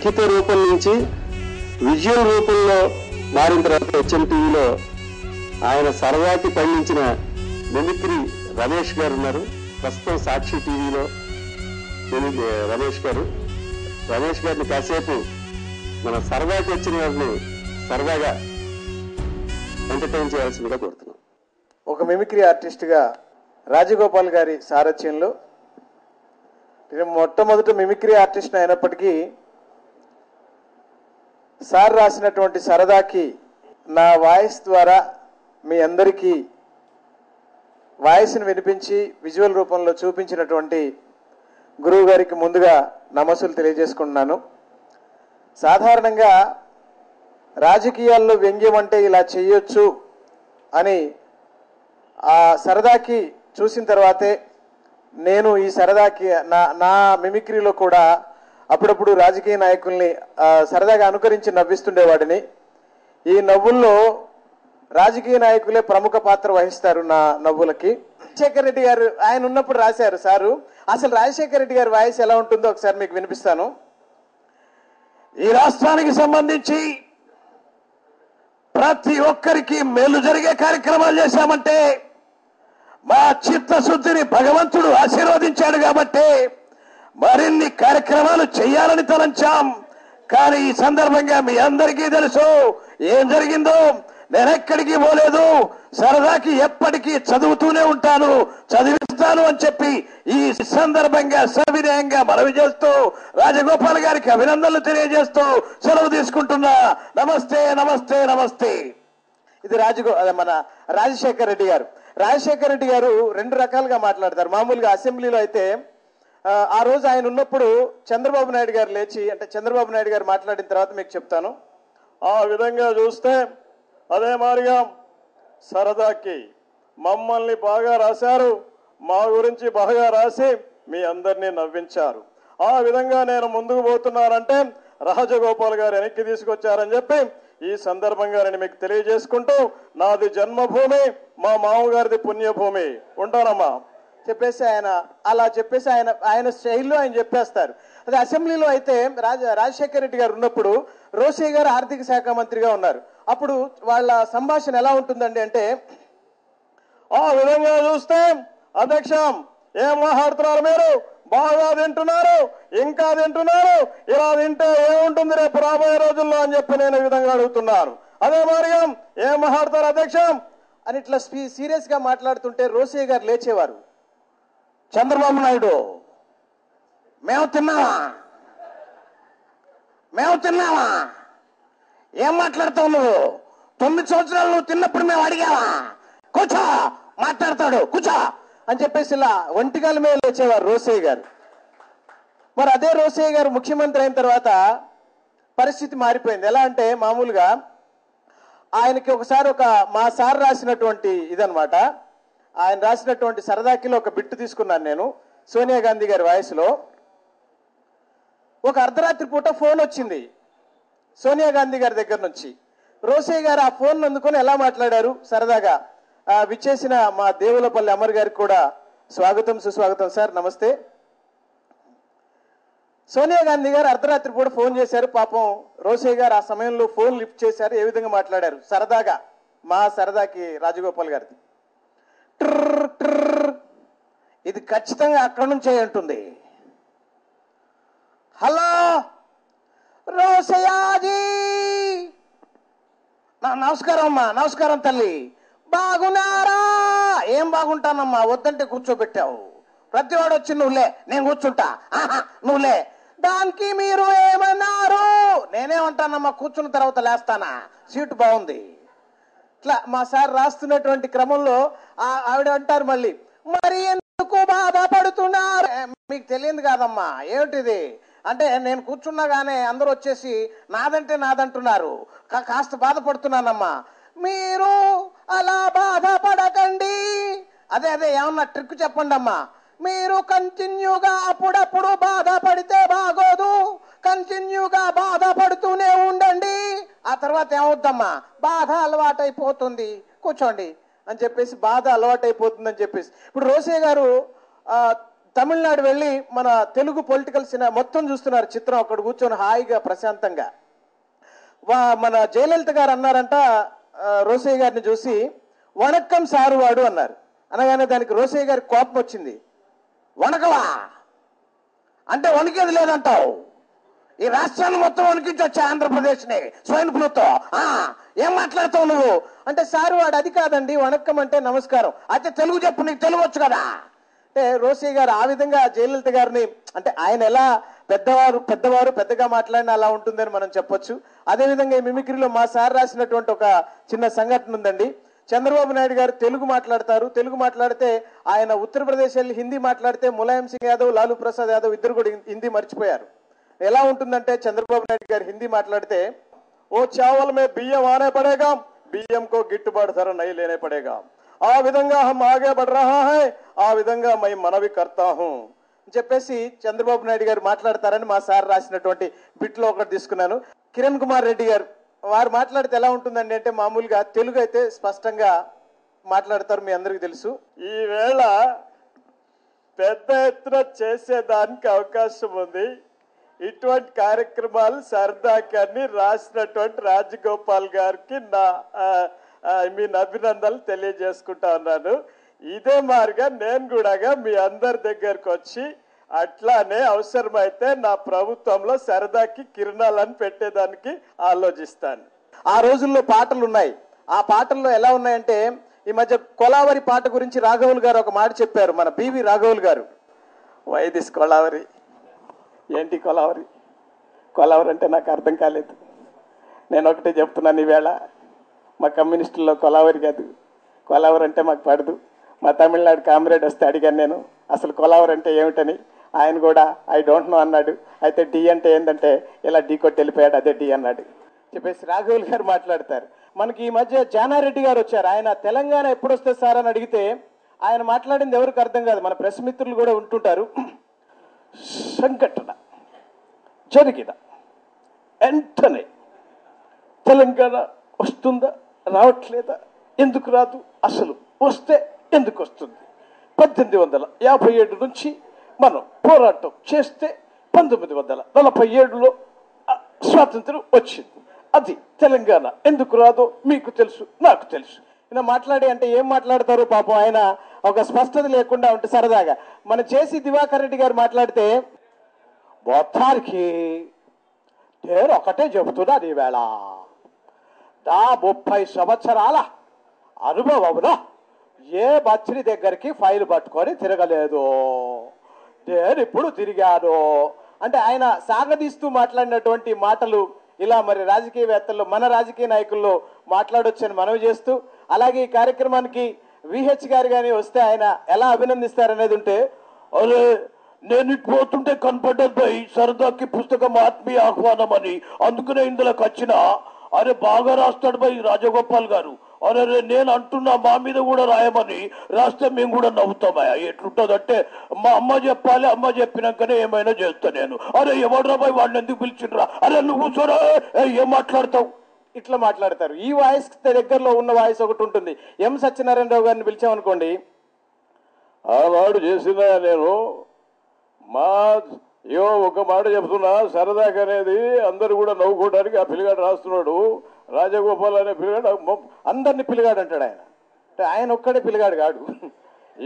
లిఖిత రూపం నుంచి విజువల్ రూపంలో మారిన తర్వాత HMTVలో ఆయన సరదాకి పండించిన మిమిక్రీ రమేష్ గారు ఉన్నారు. ప్రస్తుతం సాక్షి టీవీలో రమేష్ గారిని కాసేపు మన సరదాకి వచ్చిన వారిని సరదాగా ఎంటర్టైన్ చేయాల్సిందిగా కోరుతున్నాం. ఒక మిమిక్రీ ఆర్టిస్ట్గా రాజగోపాల్ గారి సారథ్యంలో నేను మొట్టమొదటి మిమిక్రీ ఆర్టిస్ట్ అయినప్పటికీ సార్ రాసినటువంటి సరదాకి నా వాయిస్ ద్వారా మీ అందరికీ వాయిస్ని వినిపించి విజువల్ రూపంలో చూపించినటువంటి గురువు గారికి ముందుగా నమస్సులు తెలియజేసుకుంటున్నాను. సాధారణంగా రాజకీయాల్లో వ్యంగ్యం అంటే ఇలా చేయొచ్చు అని ఆ సరదాకి చూసిన తర్వాతే నేను ఈ సరదాకి నా మిమిక్రీలో కూడా అప్పుడప్పుడు రాజకీయ నాయకుల్ని సరదాగా అనుకరించి నవ్విస్తుండేవాడిని. ఈ నవ్వుల్లో రాజకీయ నాయకులే ప్రముఖ పాత్ర వహిస్తారు నా నవ్వులకి. రాజశేఖర రెడ్డి గారు ఆయన ఉన్నప్పుడు రాశారు సారు. అసలు రాజశేఖర రెడ్డి గారి వాయిస్ ఎలా ఉంటుందో ఒకసారి మీకు వినిపిస్తాను. ఈ రాష్ట్రానికి సంబంధించి ప్రతి ఒక్కరికి మేలు జరిగే కార్యక్రమాలు చేశామంటే మా చిత్తశుద్ధిని భగవంతుడు ఆశీర్వదించాడు కాబట్టి మరిన్ని కార్యక్రమాలు చేయాలని తలంచాం. కానీ ఈ సందర్భంగా మీ అందరికీ తెలుసు ఏం జరిగిందో. నేను ఎక్కడికి పోలేదు, సరదాకి ఎప్పటికీ చదువుతూనే ఉంటాను, చదివిస్తాను అని చెప్పి ఈ సందర్భంగా సవినయంగా మనవి చేస్తూ రాజగోపాల్ గారికి అభినందనలు తెలియజేస్తూ సెలవు తీసుకుంటున్నా. నమస్తే నమస్తే నమస్తే. ఇది మన రాజశేఖర రెడ్డి గారు. రాజశేఖర రెడ్డి గారు రెండు రకాలుగా మాట్లాడతారు. మామూలుగా అసెంబ్లీలో అయితే ఆ రోజు ఆయన ఉన్నప్పుడు చంద్రబాబు నాయుడు గారు లేచి, అంటే చంద్రబాబు నాయుడు గారు మాట్లాడిన తర్వాత మీకు చెప్తాను. ఆ విధంగా చూస్తే అదే మాదిరిగా సరదాకి మమ్మల్ని బాగా రాశారు, మా గురించి బాగా రాసి మీ అందరినీ నవ్వించారు. ఆ విధంగా నేను ముందుకు పోతున్నానంటే రాజగోపాల్ గారు వెనక్కి తీసుకొచ్చారని చెప్పి ఈ సందర్భంగా నేను మీకు తెలియజేసుకుంటూ, నాది జన్మభూమి, మా మామగారిది పుణ్యభూమి. ఉంటానమ్మా చెప్పేసి అలా చెప్పేసి ఆయన స్టైల్లో ఆయన చెప్పేస్తారు. అదే అసెంబ్లీలో అయితే రాజశేఖర రెడ్డి గారు ఉన్నప్పుడు రోసయ్య గారు ఆర్థిక శాఖ మంత్రిగా ఉన్నారు. అప్పుడు వాళ్ళ సంభాషణ ఎలా ఉంటుందండి అంటే, ఆ విధంగా చూస్తే అధ్యక్ష ఏం మాట్లాడుతున్నారు మీరు, బాగా తింటున్నారు, ఇంకా తింటున్నారు, ఇలా తింటే ఏముంటుంది రేపు రాబోయే రోజుల్లో అని చెప్పి నేను ఈ విధంగా అడుగుతున్నాను. అదే మాదిరిగా ఏం మాట్లాడతారు అధ్యక్ష అని ఇట్లా సీరియస్ గా మాట్లాడుతుంటే రోసయ్య గారు లేచేవారు. చంద్రబాబు నాయుడు మేము తిన్నావా ఏం మాట్లాడతావు నువ్వు? 9 సంవత్సరాలు నువ్వు తిన్నప్పుడు మేము అడిగావా? కూర్చో, మాట్లాడతాడు, కూర్చో అని చెప్పేసి ఇలా ఒంటికాల మీద లేచేవారు రోసయ్య గారు. మరి అదే రోసయ్య గారు ముఖ్యమంత్రి అయిన తర్వాత పరిస్థితి మారిపోయింది. ఎలా అంటే మామూలుగా ఆయనకి ఒకసారి మా సార్ రాసినటువంటి ఇదనమాట, ఆయన రాసినటువంటి సరదాకిలో ఒక బిట్టు తీసుకున్నాను నేను. సోనియా గాంధీ గారి వాయిస్లో ఒక అర్ధరాత్రి పూట ఫోన్ వచ్చింది సోనియా గాంధీ గారి దగ్గర నుంచి. రోసయ్య గారు ఆ ఫోన్ అందుకొని ఎలా మాట్లాడారు సరదాగా. విచ్చేసిన మా దేవులపల్లి అమర్ గారికి కూడా స్వాగతం, సుస్వాగతం సార్, నమస్తే. సోనియా గాంధీ గారు అర్ధరాత్రి పూట ఫోన్ చేశారు. పాపం రోసయ్య గారు ఆ సమయంలో ఫోన్ లిఫ్ట్ చేశారు. ఏ విధంగా మాట్లాడారు సరదాగా, మా సరదాకి రాజగోపాల్ గారిది. ఇది ఖచ్చితంగా అక్కడి నుంచే ఉంటుంది. హలో రోసయ్యాజీ, నమస్కారం అమ్మా. నమస్కారం తల్లి, బాగున్నారా? ఏం బాగుంటానమ్మా, వద్దంటే కూర్చోబెట్టావు. ప్రతివాడు వచ్చి నువ్వులే, నేను కూర్చుంటా. నువ్వులే, దానికి మీరు ఏమన్నారు? నేనేమంటానమ్మా, కూర్చున్న తర్వాత లేస్తానా, సీటు బాగుంది. ఇట్లా మా సార్ రాస్తున్నటువంటి క్రమంలో ఆవిడ అంటారు మళ్ళీ, మరి ఎందుకు బాధపడుతున్నారు? మీకు తెలియదు కాదమ్మా, ఏమిటిది అంటే నేను కూర్చున్నాగానే అందరూ వచ్చేసి నాదంటే నాదంటున్నారు, కాస్త బాధపడుతున్నానమ్మా. మీరు అలా బాధపడకండి. అదే ఏమన్నా ట్రిక్ చెప్పండి అమ్మా. మీరు కంటిన్యూగా అప్పుడప్పుడు బాధపడితే బాగోదు, కంటిన్యూగా బాధపడుతూనే ఉండండి. ఆ తర్వాత ఏమవుద్దమ్మా, బాధ అలవాటైపోతుంది, కూర్చోండి అని చెప్పేసి, బాధ అలవాటైపోతుందని చెప్పేసి. ఇప్పుడు రోసయ్య గారు తమిళనాడు వెళ్ళి మన తెలుగు పొలిటికల్ సినిమా మొత్తం చూస్తున్నారు చిత్రం, అక్కడ కూర్చొని హాయిగా ప్రశాంతంగా. మన జయలలిత గారు అన్నారంట రోసయ్య గారిని చూసి, వణక్కం సారు వాడు అన్నారు. అనగానే దానికి రోసయ్య గారికి కోపం వచ్చింది. వణకవా అంటే వణికేది లేదంటావు, ఈ రాష్ట్రాన్ని మొత్తం వణికించొచ్చా ఆంధ్రప్రదేశ్ని స్వైన్ ఫ్లూతో, ఏం మాట్లాడతావు నువ్వు అంటే, సారు వాడు అది కాదండి, వణక్కం అంటే నమస్కారం. అయితే తెలుగు చెప్పు, నీకు తెలుగు వచ్చు కదా అంటే రోసయ్య గారు ఆ విధంగా జయలలిత గారిని, అంటే ఆయన ఎలా పెద్దవారు పెద్దగా మాట్లాడినా అలా ఉంటుందని మనం చెప్పొచ్చు. అదేవిధంగా ఈ మిమిక్రీలో మా సార్ రాసినటువంటి ఒక చిన్న సంఘటన ఉందండి. చంద్రబాబు నాయుడు గారు తెలుగు మాట్లాడతారు, తెలుగు మాట్లాడితే ఆయన ఉత్తరప్రదేశ్ వెళ్ళి హిందీ మాట్లాడితే ములాయం సింగ్ యాదవ్, లాలూ ప్రసాద్ యాదవ్ ఇద్దరు కూడా హిందీ మర్చిపోయారు. ఎలా ఉంటుందంటే చంద్రబాబు నాయుడు గారు హిందీ మాట్లాడితే, ఓ చావల్ మే బియ్యం ఆనే పడేగా, బియ్యం కో గిట్టుబాటు ధర నై లేనే పడేగా, ఆ విధంగా హమ్ ఆగే బఢ్ రహా హై, ఆ విధంగా మై మనవి కర్తా హూ అని చెప్పేసి చంద్రబాబు నాయుడు గారు మాట్లాడతారని మా సార్ రాసినటువంటి బిట్లో ఒకటి తీసుకున్నాను. కిరణ్ కుమార్ రెడ్డి గారు వారు మాట్లాడితే ఎలా ఉంటుందండి అంటే, మామూలుగా తెలుగు అయితే స్పష్టంగా మాట్లాడతారు, మీ అందరికీ తెలుసు. ఈవేళ పెద్ద ఎత్తున చేసేదానికి అవకాశం ఉంది. ఇటువంటి కార్యక్రమాలు సరదాకి రాసినటువంటి రాజగోపాల్ గారికి మీ అభినందనలు తెలియజేసుకుంటా ఉన్నాను. ఇదే మారిగా నేను కూడా మీ అందరి దగ్గరకు వచ్చి అట్లానే అవసరమైతే నా ప్రభుత్వంలో సరదాకి కిరణాలను పెట్టేదానికి ఆలోచిస్తాను. ఆ రోజుల్లో పాటలు ఉన్నాయి. ఆ పాటల్లో ఎలా ఉన్నాయంటే, ఈ మధ్య కొలావరి పాట గురించి రాఘవులు గారు ఒక మాట చెప్పారు, మన బివి రాఘవులు గారు. వైదిస్ కొలావరి ఏంటి కొలావరి? కొలావరి అంటే నాకు అర్థం కాలేదు. నేను ఒకటే చెప్తున్నాను, ఈవేళ మా కమ్యూనిస్టుల్లో కొలావరి కాదు, కొలావరి అంటే మాకు పడదు. మా తమిళనాడు కామ్రేడ్ వస్తే అడిగాను నేను అసలు కొలావరి అంటే ఏమిటని. ఆయన కూడా ఐ డోంట్ నో అన్నాడు. అయితే డి అంటే ఏంటంటే ఇలా డి కొట్టి వెళ్ళిపోయాడు, అదే డి అన్నాడు చెప్పేసి రాఘవులు గారు మాట్లాడతారు. మనకి ఈ మధ్య జానారెడ్డి గారు వచ్చారు. ఆయన తెలంగాణ ఎప్పుడు వస్తే సార్ అని అడిగితే ఆయన మాట్లాడింది ఎవరికి అర్థం కాదు. మన ప్రెస్ మిత్రులు కూడా ఉంటుంటారు. సంఘటన జరిగిన వెంటనే తెలంగాణ వస్తుందా, రావట్లేదా, ఎందుకు రాదు, అసలు వస్తే ఎందుకు వస్తుంది? 1857 నుంచి మనం పోరాటం చేస్తే 1947లో స్వాతంత్రం వచ్చింది. అది తెలంగాణ ఎందుకు రాదో మీకు తెలుసు, నాకు తెలుసు. ఈయన మాట్లాడి అంటే ఏం మాట్లాడతారు పాపం, ఆయన ఒక స్పష్టత లేకుండా ఉంటే సరదాగా. మన జేసీ దివాకర్ రెడ్డి గారు మాట్లాడితే, మొత్తానికి నేను ఒకటే చెబుతున్నాను, ఈవేళ నా 30 సంవత్సరాల అనుభవంలో ఏ మంత్రి దగ్గరికి ఫైల్ పట్టుకొని తిరగలేదు. నేను ఇప్పుడు తిరిగాను అంటే ఆయన సాగదీస్తూ మాట్లాడినటువంటి మాటలు ఇలా మరి రాజకీయవేత్తల్లో, మన రాజకీయ నాయకుల్లో మాట్లాడొచ్చని మనవి చేస్తూ, అలాగే ఈ కార్యక్రమానికి విహెచ్ గారు కానీ వస్తే ఆయన ఎలా అభినందిస్తారనేది ఉంటే, అరే నేను ఇటు పోతుంటే కనపడ్డది పై సరదాకి పుస్తకం ఆత్మీయ ఆహ్వానం అని, అందుకనే ఇందులోకి వచ్చిన. అరే బాగా రాస్తాడు పై రాజగోపాల్ గారు. అరే నేను అంటున్నా మా మీద కూడా రాయమని, రాస్తే మేము కూడా నవ్వుతామా? ఎట్లుంటుందంటే మా అమ్మ చెప్పాలి, అమ్మ చెప్పినాకనే ఏమైనా చేస్తా నేను. అరే ఎవడ్రా బాయ్ వాడిని ఎందుకు పిలిచిండ్రా? అరే నువ్వు కూర్చోరా, ఏం మాట్లాడతావు? ఇట్లా మాట్లాడతారు. ఈ వాయిస్ దగ్గరలో ఉన్న వాయిస్ ఒకటి ఉంటుంది. ఎం సత్యనారాయణరావు గారిని పిలిచామనుకోండి, ఆనాడు చేసిన నేను ఒక మాట చెప్తున్నా, సరదాగా అనేది అందరు కూడా నవ్వుకోవడానికి ఆ పిల్లగాడు రాస్తున్నాడు. రాజగోపాల్ అనే పిల్లగాడు అందరినీ పిల్లగాడు అంటాడు ఆయన. అంటే ఆయన ఒక్కడే పిల్లగాడు కాడు.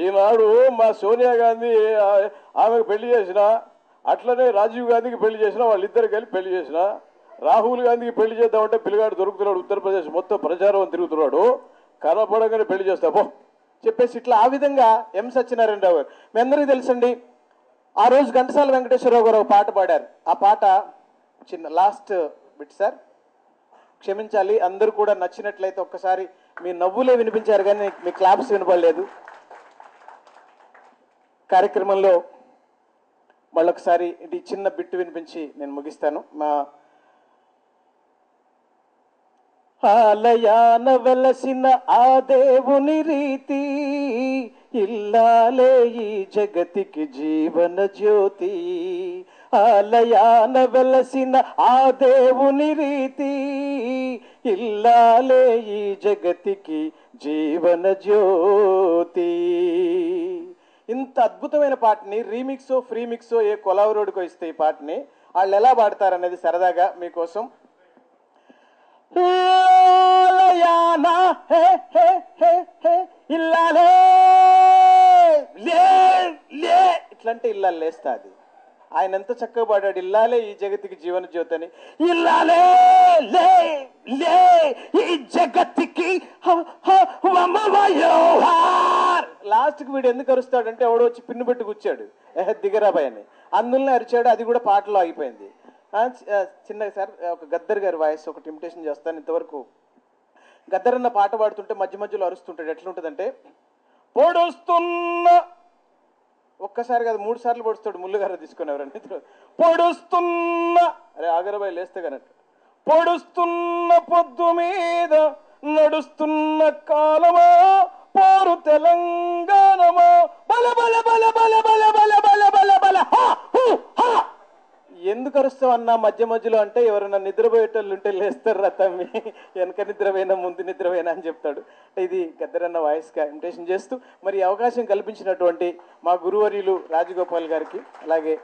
ఈనాడు మా సోనియా గాంధీ ఆమెకు పెళ్లి చేసిన, అట్లనే రాజీవ్ గాంధీకి పెళ్లి చేసిన, వాళ్ళిద్దరు కలిపి పెళ్లి చేసిన. రాహుల్ గాంధీకి పెళ్లి చేద్దామంటే పిల్లగాడు దొరుకుతున్నాడు, ఉత్తరప్రదేశ్ మొత్తం ప్రచారం తిరుగుతున్నాడు. కనపడగానే పెళ్లి చేస్తాపో చెప్పేసి ఇట్లా ఆ విధంగా ఎం సత్యనారాయణరావు గారు. మీ అందరికీ తెలుసండి, ఆ రోజు ఘంటసాల వెంకటేశ్వరరావు గారు ఒక పాట పాడారు. ఆ పాట చిన్న లాస్ట్ బిట్ సార్, క్షమించాలి. అందరూ కూడా నచ్చినట్లయితే ఒక్కసారి మీ నవ్వులే వినిపించారు కానీ మీ క్లాప్స్ వినపడలేదు. కార్యక్రమంలో మళ్ళొకసారి ఇది చిన్న బిట్టు వినిపించి నేను ముగిస్తాను. మా ఆలయాన వెలసిన ఆ దేవుని రీతి, ఇల్లాలే ఈ జగతికి జీవన జ్యోతి. ఆలయాన వెలసిన ఆ దేవుని రీతి, ఇల్లాలే ఈ జగతికి జీవన జ్యోతి. ఇంత అద్భుతమైన పాటని రీమిక్సో ఫ్రీ మిక్సో ఏ కొలావరోడ్కో ఇస్తే ఈ పాటని వాళ్ళు ఎలా పాడతారనేది సరదాగా మీకోసం. ఇల్లాలే ఇట్లంటే ఇల్లాలు లేస్తా అది. ఆయన ఎంత చక్కగా పాడాడు, ఇల్లాలే ఈ జగతికి జీవన జ్యోతి అని. ఇల్లాలే లే లే ఈ జగతికి లాస్ట్కి వీడు ఎందుకు అరుస్తాడంటే ఎవడో వచ్చి పిన్ను పెట్టి కూర్చాడు దిగరాబాయ్ అని, అందులోనే అరిచాడు. అది కూడా పాటలో ఆగిపోయింది. చిన్నగా సార్ ఒక గద్దర్ గారి వాయిస్ ఒకటి ఇమిటేషన్ చేస్తాను. ఇంతవరకు గద్దర్ అన్న పాట పాడుతుంటే మధ్య మధ్యలో అరుస్తుంటాడు. ఎట్లుంటుందంటే, పొడుస్తున్న ఒక్కసారి కాదు 3 సార్లు పొడుస్తాడు. ముళ్ళుగారు తీసుకుని ఎవరన్నా పొడుస్తున్న అరే ఆగరబాయి లేస్తే కనట్టు పొడుస్తున్న పొద్దు మీద నడుస్తున్న కాలమా పోరు తెలంగాణమా బల బల బల బల బల బల బల బల బల ఎందుకు అరుస్తావు అన్నా మధ్య మధ్యలో అంటే ఎవరైనా నిద్రపోయేటోళ్ళు ఉంటే లేస్తారు రతమ్మి, వెనక నిద్రపోయినా ముందు నిద్రపోయినా అని చెప్తాడు. ఇది గద్దరన్న వాయిస్గా ఇమిటేషన్ చేస్తూ మరి అవకాశం కల్పించినటువంటి మా గురువర్యులు రాజగోపాల్ గారికి, అలాగే